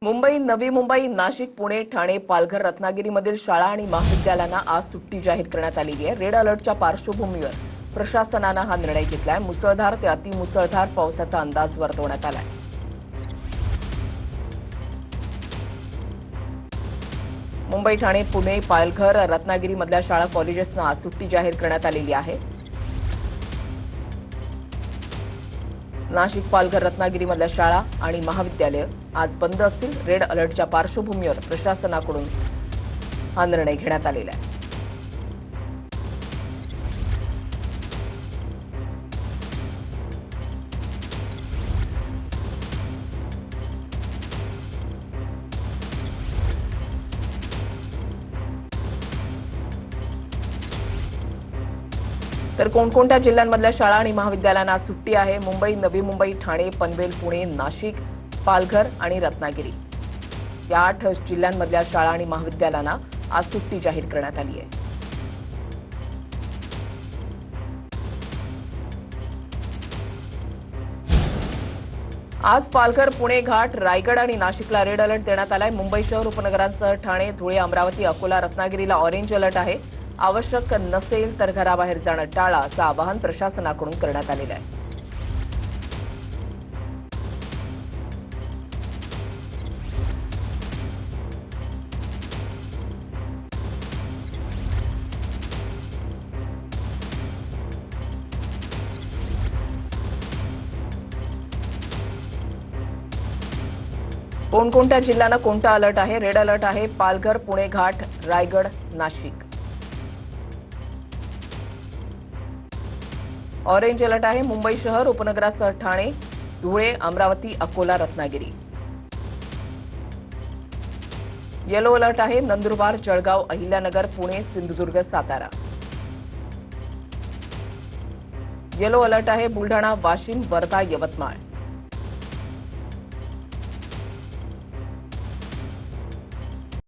मुंबई, नवी मुंबई, नाशिक, पुणे, ठाणे, पालघर, रत्नागिरीमधील शाळा आणि महाविद्यालयांना आज सुट्टी जाहीर करण्यात आली आहे। रेड अलर्टच्या पार्श्वभूमीवर प्रशासनानं हा निर्णय घेतलाय। मुसळधार ते अतिमुसळधार पावसाचा अंदाज वर्तवण्यात आलाय। मुंबई, ठाणे, पुणे, पालघर, रत्नागिरीमधल्या शाळा कॉलेजेसना आज सुट्टी जाहीर करण्यात आलेली आहे। नाशिक, पालघर, रत्नागिरीमधल्या शाळा आणि महाविद्यालय आज बंद असतील। रेड अलर्टच्या पार्श्वभूमीवर प्रशासनाकडून हा निर्णय घेण्यात आलेला आहे। तर कोणकोणत्या जिल्ह्यांमधल्या शाळा आणि महाविद्यालयांना आज सुट्टी आहे? मुंबई, नवी मुंबई, ठाणे, पनवेल, पुणे, नाशिक, पालघर आणि रत्नागिरी या 8 जिल्ह्यांमधल्या शाळा आणि महाविद्यालयांना आज सुट्टी जाहीर करण्यात आली आहे। आज पालघर, पुणे घाट, रायगड आणि नाशिकला रेड अलर्ट देण्यात आलाय। मुंबई शहर उपनगरांसह ठाणे, धुळे, अमरावती, अकोला, रत्नागिरीला ऑरेंज अलर्ट आहे। आवश्यक नसेल तर घराबाहेर जाणं टाळा असं आवाहन प्रशासनाकडून करण्यात आलेलं आहे। कोणकोणत्या जिल्ह्यांना कोणता अलर्ट आहे? रेड अलर्ट आहे पालघर, पुणे घाट, रायगड, नाशिक। ऑरेंज अलर्ट आहे मुंबई शहर उपनगरासह ठाणे, धुळे, अमरावती, अकोला, रत्नागिरी। येलो अलर्ट आहे नंदुरबार, जळगाव, अहिल्यानगर, पुणे, सिंधुदुर्ग, सातारा। येलो अलर्ट आहे बुलढाणा, वाशिम, वर्धा, यवतमाळ।